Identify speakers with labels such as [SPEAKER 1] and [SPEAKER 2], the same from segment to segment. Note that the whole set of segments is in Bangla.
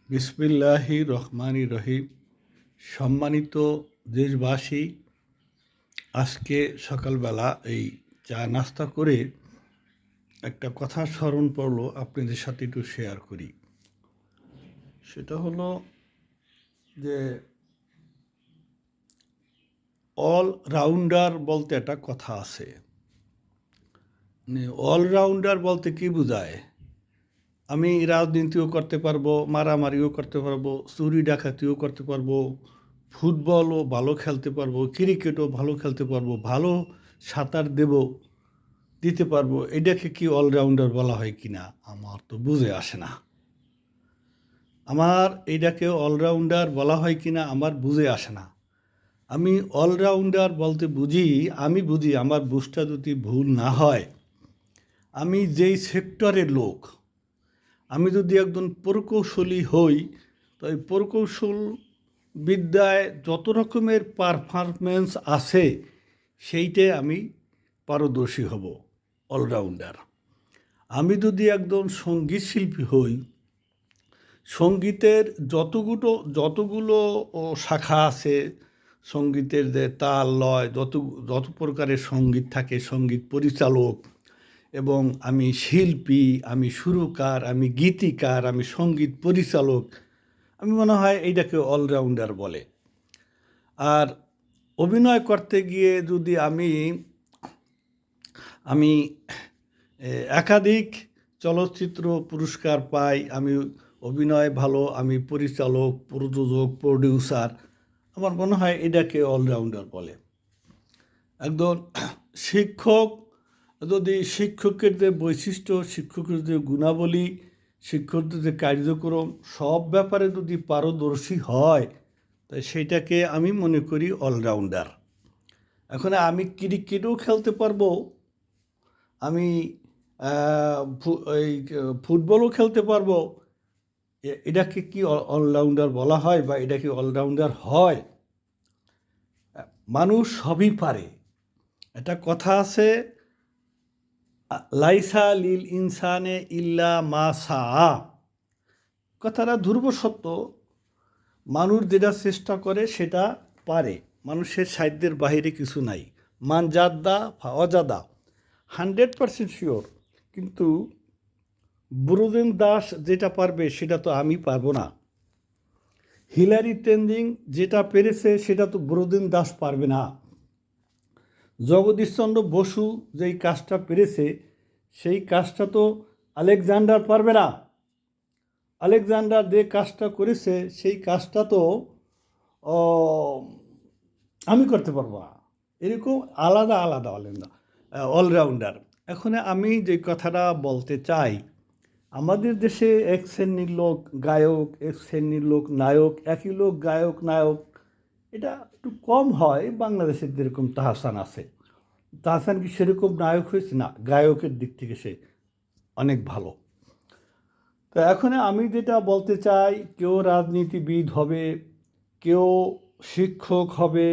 [SPEAKER 1] বিসমিল্লাহির রহমানির রহিম। সম্মানিত দেশবাসী, আজকে সকালবেলা এই চা নাস্তা করে একটা কথা স্মরণ পড়লো, আপনাদের সাথে একটু শেয়ার করি। সেটা হলো যে অলরাউন্ডার বলতে একটা কথা আছে। অলরাউন্ডার বলতে কি বোঝায়? আমি রাজনীতিও করতে পারবো, মারামারিও করতে পারবো, চুরি ডাকাতিও করতে পারবো, ফুটবলও ভালো খেলতে পারবো, ক্রিকেটও ভালো খেলতে পারবো, ভালো সাঁতার দিতে পারবো। এটাকে কি অলরাউন্ডার বলা হয় কি না আমার তো বুঝে আসে না। আমার এটাকে অলরাউন্ডার বলা হয় কি না আমার বুঝে আসে না। আমি অলরাউন্ডার বলতে আমি বুঝি, আমার বুঝটা যদি ভুল না হয়, আমি যেই সেক্টরের লোক, আমি যদি একজন প্রকৌশলী হই, তো এই প্রকৌশল বিদ্যায় যত রকমের পারফরমেন্স আছে সেইটাই আমি পারদর্শী হব, অলরাউন্ডার। আমি যদি একজন সঙ্গীত শিল্পী হই, সঙ্গীতের যতগুলো শাখা আছে, সঙ্গীতের যে তাল লয়, যত প্রকারের সঙ্গীত থাকে, সঙ্গীত পরিচালক, এবং আমি শিল্পী, আমি সুরকার, আমি গীতিকার, আমি সঙ্গীত পরিচালক, আমি মনে হয় এইটাকে অলরাউন্ডার বলে। আর অভিনয় করতে গিয়ে যদি আমি একাধিক চলচ্চিত্র পুরস্কার পাই, আমি অভিনয় ভালো, আমি পরিচালক, প্রযোজক, প্রডিউসার, আমার মনে হয় এটাকে অলরাউন্ডার বলে। একজন শিক্ষক যদি শিক্ষকের যে বৈশিষ্ট্য, শিক্ষকের যে গুণাবলী, শিক্ষকদের যে কার্যক্রম, সব ব্যাপারে যদি পারদর্শী হয়, তাই সেইটাকে আমি মনে করি অলরাউন্ডার। এখন আমি ক্রিকেটও খেলতে পারবো, আমি এই ফুটবলও খেলতে পারবো। এটাকে কি অলরাউন্ডার বলা হয়, বা এটা কি অলরাউন্ডার হয়? মানুষ সবই পারে। একটা কথা আছে, লাইসা লিল ইনসানে ইল্লা মা সাআ। কথাটা ধ্রুব সত্য। মানুষ যেটা চেষ্টা করে সেটা পারে। মানুষের সাধ্যের বাহিরে কিছু নাই। মান জাদ্দা ফা অজাদা, 100% শিওর। কিন্তু ব্রোদেন দাস যেটা পারবে সেটা তো আমি পারবো না। হিলারি টেনজিং যেটা পেরেছে সেটা তো ব্রোদেন দাস পারবে না। জগদীশচন্দ্র বসু যেই কাজটা পেরেছে সেই কাজটা তো আলেকজান্ডার পারবে না। আলেকজান্ডার যে কাজটা করেছে সেই কাজটা তো আমি করতে পারবো না। এরকম আলাদা আলাদা অলরাউন্ডার। এখন আমি যে কথাটা বলতে চাই, আমাদের দেশে এক শ্রেণীর লোক গায়ক, এক শ্রেণীর লোক নায়ক, একই লোক গায়ক নায়ক, এটা একটু কম হয়। বাংলাদেশের যেরকম তাহসান আছে, তাহসান কি সেরকম নায়ক হয়েছে? না, গায়কের দিক থেকে সে অনেক ভালো। তো এখন আমি যেটা বলতে চাই, কেউ রাজনীতিবিদ হবে, কেউ শিক্ষক হবে,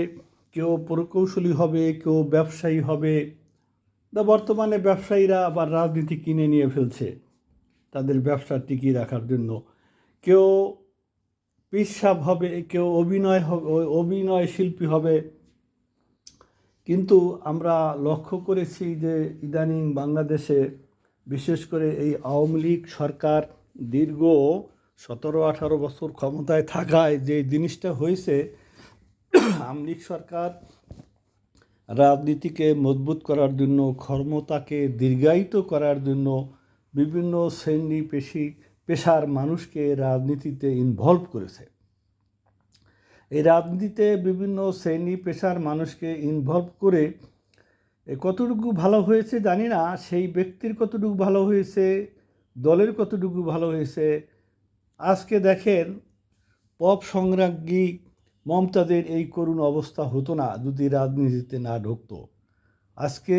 [SPEAKER 1] কেউ প্রকৌশলী হবে, কেউ ব্যবসায়ী হবে। বর্তমানে ব্যবসায়ীরা আবার রাজনীতি কিনে নিয়ে ফেলছে তাদের ব্যবসা টিকিয়ে রাখার জন্য। কেউ পেশাব হবে, কেউ অভিনয় শিল্পী হবে। কিন্তু আমরা লক্ষ্য করেছি যে ইদানিং বাংলাদেশে, বিশেষ করে এই আওয়ামী লীগ সরকার দীর্ঘ 17-18 বছর ক্ষমতায় থাকায় যে জিনিসটা হয়েছে, আওয়ামী লীগ সরকার রাজনীতিকে মজবুত করার জন্য, ক্ষমতাকে দীর্ঘায়িত করার জন্য বিভিন্ন শ্রেণী পেশার মানুষকে রাজনীতিতে ইনভলভ করেছে। এই রাজনীতিতে বিভিন্ন শ্রেণী পেশার মানুষকে ইনভলভ করে কতটুকু ভালো হয়েছে জানি না, সেই ব্যক্তির কতটুকু ভালো হয়েছে, দলের কতটুকু ভালো হয়েছে। আজকে দেখেন, পপ সম্রাজ্ঞী মমতাজের এই করুণ অবস্থা হতো না যদি রাজনীতিতে না ঢুকতো। আজকে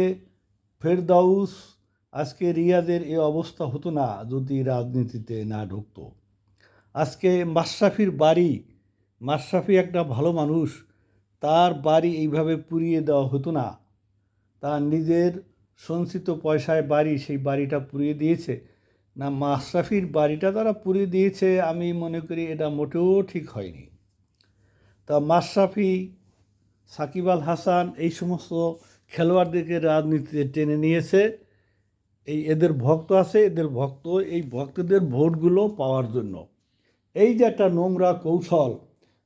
[SPEAKER 1] ফেরদাউস, আজকে রিয়াজের এই অবস্থা হতো না যদি রাজনীতিতে না ঢুকতো। আজকে মাশরাফি একটা ভালো মানুষ, তার বাড়ি এইভাবে পুড়িয়ে দেওয়া হতো না। তার নিজের সঞ্চিত পয়সায় বাড়ি, সেই বাড়িটা পুড়িয়ে দিয়েছে। না, মাশরাফির বাড়িটা তারা পুড়িয়ে দিয়েছে, আমি মনে করি এটা মোটেও ঠিক হয়নি। তা মাশরাফি, সাকিব আল হাসান এই সমস্ত খেলোয়াড়দেরকে রাজনীতিতে টেনে নিয়েছে। এদের ভক্ত আছে, এদের ভক্ত এই ভক্তদের ভোটগুলো পাওয়ার জন্য। এই যে একটা নোংরা কৌশল,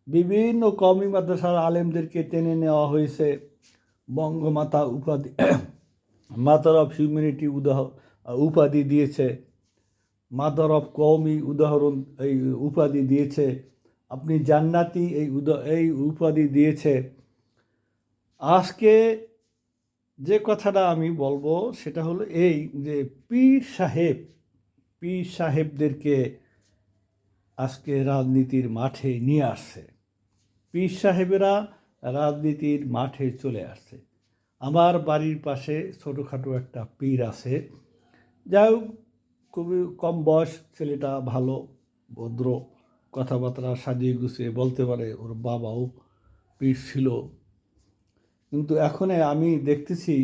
[SPEAKER 1] বিভিন্ন কওমি মাদ্রাসার আলেমদেরকে টেনে নেওয়া হয়েছে, বঙ্গমাতা উপাধি, মাদার অফ হিউম্যানিটি উপাধি দিয়েছে, মাদার অফ কওমি এই উপাধি দিয়েছে, আপনি জান্নাতি এই উপাধি দিয়েছে। আজকে যে কথাটা আমি বলবো সেটা হলো এই যে পীর সাহেবদেরকে আজকে রাজনীতির মাঠে নিয়ে আসছে। পীর সাহেবেরা রাজনীতির মাঠে চলে আসছে। আমার বাড়ির পাশে ছোটোখাটো একটা পীর আছে, যাই হোক খুবই কম বয়স, ছেলেটা ভালো, ভদ্র, কথাবার্তা সাজিয়ে গুছিয়ে বলতে পারে, ওর বাবাও পীর ছিল। কিন্তু এখন আমি দেখতেছি,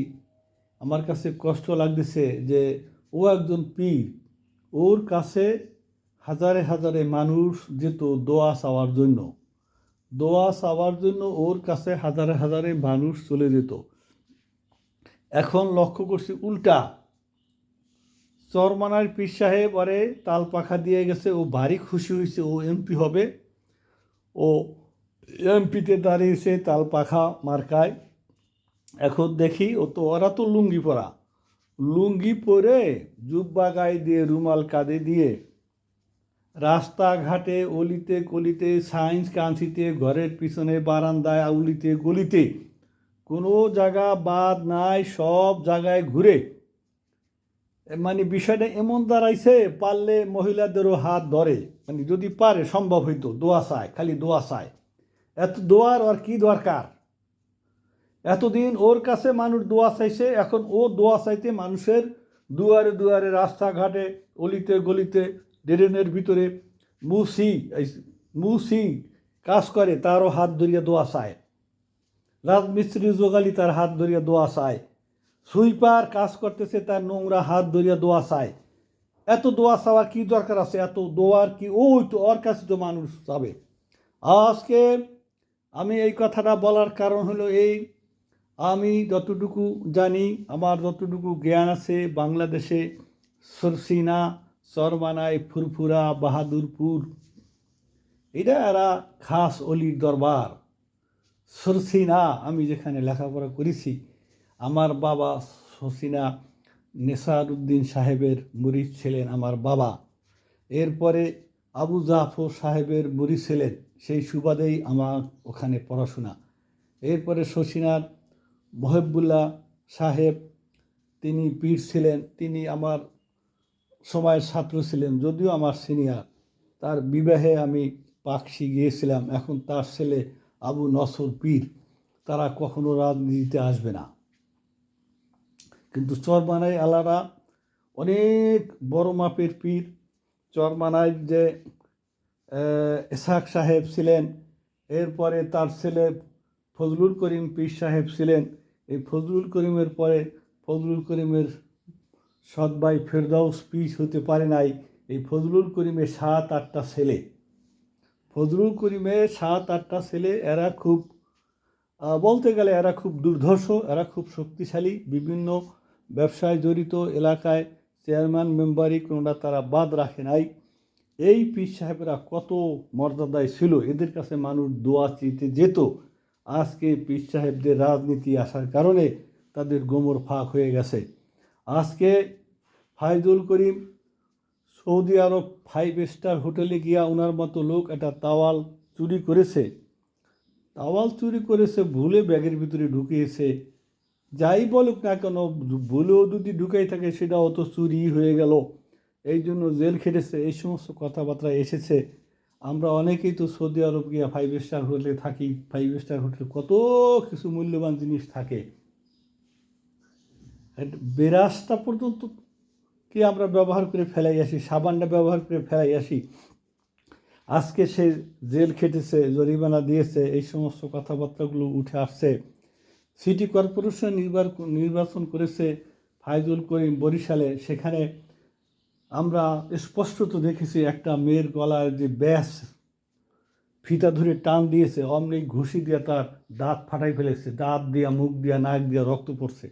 [SPEAKER 1] আমার কাছে কষ্ট লাগতেছে যে ও একজন পীর, ওর কাছে হাজারে হাজারে মানুষ যেত দোয়া চাওয়ার জন্য, ওর কাছে হাজারে হাজারে মানুষ চলে যেত। এখন লক্ষ্য করছি উল্টা, চরমানার পীর সাহেব আরে তাল পাখা দিয়ে গেছে, ও ভারী খুশি হয়েছে, ও এমপি হবে, ও এমপিতে দাঁড়িয়েছে তাল পাখা মার্কায়। এখন দেখি ওরা তো লুঙ্গি পরে জুব্বা গায়ে দিয়ে, রুমাল কাঁধে দিয়ে, রাস্তাঘাটে অলিতে গলিতে, সায়েন্স কাঞ্চিতে, ঘরের পিছনে বারান্দায়, আউলিতে গলিতে, কোনো জায়গা বাদ নাই, সব জায়গায় ঘুরে। মানে বিষয়টা এমন দাঁড়াইছে, পারলে মহিলাদেরও হাত ধরে, মানে যদি পারে সম্ভব হইতো দোয়া চায়, খালি দোয়া চায়। এত দোয়ার আর কি দরকার? এতদিন ওর কাছে মানুষ দোয়া চাইছে, এখন ও দোয়া চাইতে মানুষের দুয়ারে দুয়ারে, রাস্তাঘাটে, অলিতে গলিতে, ড্রেনের ভিতরে মুসি কাজ করে, তারও হাত ধরিয়া দোয়া চায়। রাজমিস্ত্রি জোগালি তার হাত ধরিয়া দোয়া চায়। সুইপার কাজ করতেছে, তার নোংরা হাত ধরিয়া দোয়া চায়। এত দোয়া চাওয়ার কি দরকার আছে? এত দোয়ার কি? ওই তো ওর কাছে তো মানুষ যাবে। আজকে আমি এই কথাটা বলার কারণ হলো এই, আমি যতটুকু জানি, আমার যতটুকু জ্ঞান আছে, বাংলাদেশে সরসিনা, চরমানায়, ফুরফুরা, বাহাদুরপুর, এটা এরা খাস অলির দরবার। সরসিনা, আমি যেখানে লেখাপড়া করেছি, আমার বাবা সরসিনা নেসারউদ্দিন সাহেবের মুরিদ ছিলেন আমার বাবা। এরপরে আবু জাফর সাহেবের মুরিদ ছিলেন, সেই সুবাদেই আমার ওখানে পড়াশোনা। এরপরে সরসিনার মহিবুল্লাহ সাহেব, তিনি পীর ছিলেন, তিনি আমার সময়ের ছাত্র ছিলেন, যদিও আমার সিনিয়র। তার বিবাহে আমি পাকশি গিয়েছিলাম। এখন তার ছেলে আবু নসর পীর, তারা কখনো রাজনীতিতে আসবে না। কিন্তু চরমানায় আলারা অনেক বড় মাপের পীর। চরমানায় যে ইসহাক সাহেব ছিলেন, এরপরে তার ছেলে ফজলুল করিম পীর সাহেব ছিলেন। এই ফজলুল করিমের পরে ফজলুল করিমের সৎ ভাই ফেরদাউস পীর হতে পারে নাই। এই ফজলুল করিমের 7-8টা ছেলে, এরা খুব বলতে গেলে এরা খুব দুর্ধর্ষ, এরা খুব শক্তিশালী, বিভিন্ন ব্যবসায় জড়িত, এলাকায় চেয়ারম্যান মেম্বারি কোনোটা তারা বাদ রাখে নাই। এই পীর সাহেবরা কত মর্যাদায় ছিল, এদের কাছে মানুষ দোয়া চেতে যেত। আজকে পীর সাহেবদের রাজনীতি আসার কারণে তাদের গোমর ফাঁক হয়ে গেছে। আজকে ফায়জুল করিম সৌদি আরব 5 স্টার হোটেলে গিয়া ওনার মতো লোক একটা তাওয়াল চুরি করেছে, ভুলে ব্যাগের ভিতরে ঢুকিয়েছে। যাই বলুক না কেন, ভুলেও যদি ঢুকাই থাকে সেটা অত চুরি হয়ে গেল, এই জন্য জেল খেটেছে, এই সমস্ত কথাবার্তা এসেছে। আমরা অনেকেই তো সৌদি আরব গিয়া 5 স্টার হোটেলে থাকি। 5 স্টার হোটেলে কত কিছু মূল্যবান জিনিস থাকে, বেরাসটা পর্যন্ত কি আমরা ব্যবহার করে ফেলাই আসি, সাবানটা ব্যবহার করে ফেলাই আসি। আজকে সে জেল খেটেছে, জরিমানা দিয়েছে, এই সমস্ত কথাবার্তাগুলো উঠে আসছে। সিটি কর্পোরেশন নির্বাচন করেছে ফায়জুল করিম বরিশালে, সেখানে আমরা স্পষ্টত দেখেছি একটা মেয়ের গলায় যে ব্যাস ফিতা ধরে টান দিয়েছে, অমনি ঘুষি দিয়ে তার দাঁত ফাটাই ফেলেছে, দাঁত দিয়া, মুখ দিয়া, নাক দিয়া রক্ত পড়ছে।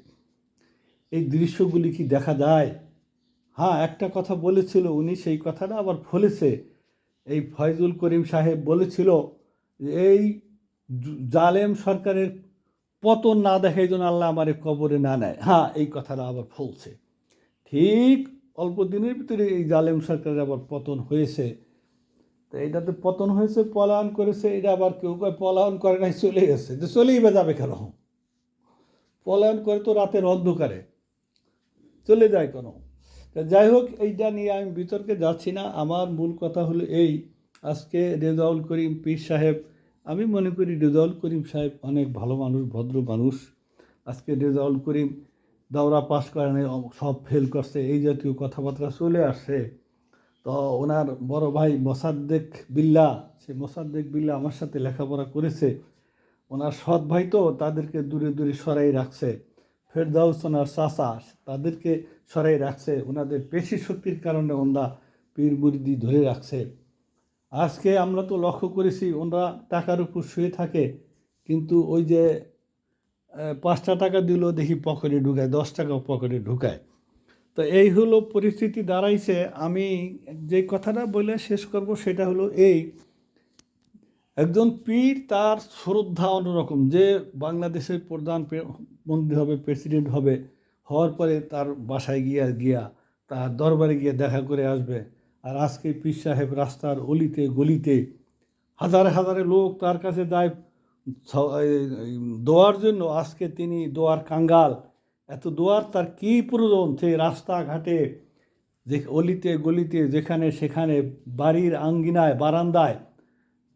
[SPEAKER 1] এই দৃশ্যগুলি কি দেখা যায়? হ্যাঁ, একটা কথা বলেছিল উনি, সেই কথাটা আবার ফলেছে। এই ফয়জুল করিম সাহেব বলেছিল যে এই জালেম সরকারের পতন না দেখে যেন আল্লাহ আমারে কবরে না নেয়। হ্যাঁ, এই কথাটা আবার ফলছে। ঠিক অল্প দিনের ভিতরে এই জালেম সরকারের আবার পতন হয়েছে। তো এইটাতে পতন হয়েছে, পলায়ন করেছে। এটা আবার কেউ কয় পলায়ন করে নাই, চলে গেছে। যে চলেই বা যাবে কেন? পলায়ন করে তো রাতের অন্ধকারে, চলে যায় কেন? যাই হোক, এইটা নিয়ে আমি বিতর্কে যাচ্ছি না। আমার মূল কথা হলো এই, আজকে রেজাউল করিম পীর সাহেব, আমি মনে করি রেজাউল করিম সাহেব অনেক ভালো মানুষ, ভদ্র মানুষ। আজকে রেজাউল করিম দাওরা পাস করে নাই, সব ফেল করছে, এই জাতীয় কথাবার্তা চলে আসছে। তো ওনার বড় ভাই মোসাদ্দেক বিল্লাহ, সে মোসাদ্দেক বিল্লাহ আমার সাথে লেখাপড়া করেছে। ওনার সৎ ভাই তো তাদেরকে দূরে দূরে সরাই রাখছে। ফেরদাউস ওনার চাচা, তাদেরকে সরাই রাখছে। ওনাদের পেশি শক্তির কারণে ওনারা পীর মুরিদি ধরে রাখছে। আজকে আমরা তো লক্ষ্য করেছি ওনারা টাকার উপর শুয়ে থাকে, কিন্তু ওই যে 5টা টাকা দিল দেখি পকেটে ঢুকায়, 10 টাকা পকেটে ঢুকায়। তো এই হলো পরিস্থিতি দাঁড়াইছে। আমি যে কথাটা বলে শেষ করব সেটা হলো এই, একজন পীর তার শ্রদ্ধা অন্যরকম। যে বাংলাদেশের প্রধানমন্ত্রী হবে, প্রেসিডেন্ট হবে, হওয়ার পরে তার বাসায় গিয়া তার দরবারে গিয়ে দেখা করে আসবে। আর আজকে পীর সাহেব রাস্তার অলিতে গলিতে হাজারে হাজারে লোক তার কাছে যায় দোয়ার জন্য। আজকে তিনি দোয়ার কাঙ্গাল। এত দোয়ার তার কী প্রয়োজন? সেই রাস্তাঘাটে, যে অলিতে গলিতে, যেখানে সেখানে, বাড়ির আঙ্গিনায়, বারান্দায়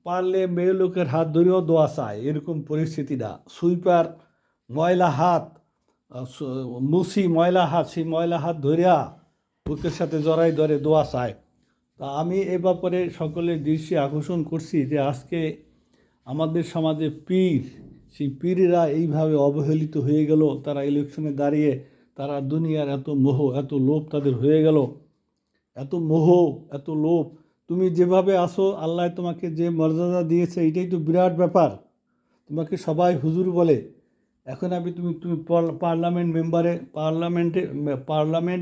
[SPEAKER 1] পারলে মেয়ে লোকের হাত ধরেও দোয়া চায়, এরকম পরিস্থিতিটা। সুইপার ময়লা হাত, মুসি ময়লা হাত, সেই ময়লা হাত ধরিয়া বুকের সাথে জড়াই ধরে দোয়া চায়। তা আমি এ ব্যাপারে সকলের দৃষ্টি আকর্ষণ করছি যে আজকে আমাদের সমাজে পীর, সেই পীরেরা এইভাবে অবহেলিত হয়ে গেল। তারা ইলেকশনে দাঁড়িয়ে তারা দুনিয়ার এত মোহ, এত লোভ তাদের হয়ে গেল, এত মোহ, এত লোভ। তুমি যেভাবে আসো, আল্লাহ তোমাকে যে মর্যাদা দিয়েছে, এটাই তো বিরাট ব্যাপার। তোমাকে সবাই হুজুর বলে। এখন তুমি তুমি পার্লামেন্ট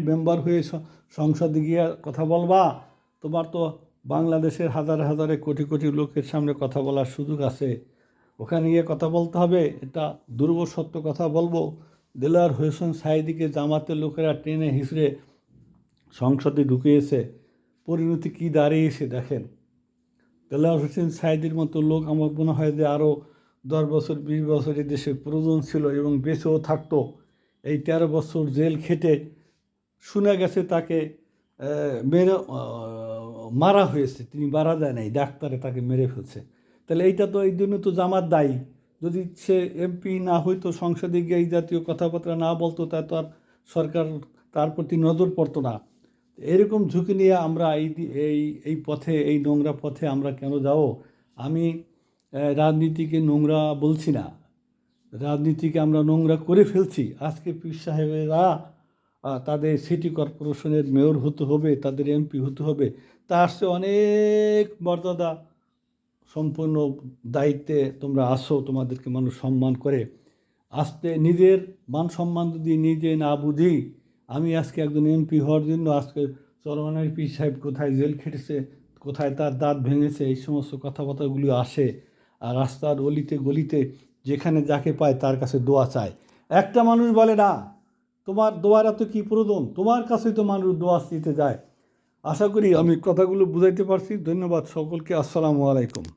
[SPEAKER 1] মেম্বার হয়ে সংসদে গিয়ে কথা বলবা। তোমার তো বাংলাদেশের হাজারে হাজারে কোটি কোটি লোকের সামনে কথা বলার সুযোগ আছে, ওখানে গিয়ে কথা বলতে হবে। এটা দুর্ব সত্য কথা বলবো, দেলোয়ার হোসেন সাঈদীকে জামাতের লোকেরা টেনে হিঁচড়ে সংসদে ঢুকিয়েছে। পরিণতি কী দাঁড়িয়েছে দেখেন। দেলোয়ার হোসেন সাঈদীর মতো লোক আমার মনে হয় যে আরও 10 বছর 20 বছর এই দেশে প্রয়োজন ছিল এবং বেঁচেও থাকতো। এই 13 বছর জেল খেটে শোনা গেছে তাকে মারা হয়েছে, তিনি মারা যায় নাই, ডাক্তারে তাকে মেরে ফেলছে। তাহলে এইটা তো, এই জন্য তো জামাত দায়ী। যদি সে এমপি না হইতো, সংসদে গিয়ে এই জাতীয় কথাবার্তা না বলতো, তা তো আর সরকার তার প্রতি নজর পড়তো না। এরকম ঝুঁকি নিয়ে আমরা এই পথে, এই নোংরা পথে আমরা কেন যাবো? আমি রাজনীতিকে নোংরা বলছি না, রাজনীতিকে আমরা নোংরা করে ফেলছি। আজকে পীর সাহেবেরা তাদের সিটি কর্পোরেশনের মেয়র হতে হবে, তাদের এমপি হতে হবে, তার চেয়ে অনেক মর্যাদা সম্পূর্ণ দায়িত্বে তোমরা আসো, তোমাদেরকে মানুষ সম্মান করে। আজকে নিজের মান সম্মান যদি নিজে না বুঝি, আমি আজকে একজন এমপি হওয়ার জন্য আজকে চরমানের পীর সাহেব কোথায় জেল খেটেছে, কোথায় তার দাঁত ভেঙেছে, এই সমস্ত কথাবার্তাগুলি আসে। আর রাস্তার অলিতে গলিতে যেখানে যাকে পায় তার কাছে দোয়া চায়। একটা মানুষ বলে না তোমার দোয়ার এত কী প্রয়োজন, তোমার কাছেই তো মানুষ দোয়া দিতে যায়। আশা করি আমি কথাগুলো বুঝাইতে পারছি। ধন্যবাদ সকলকে। আসসালামু আলাইকুম।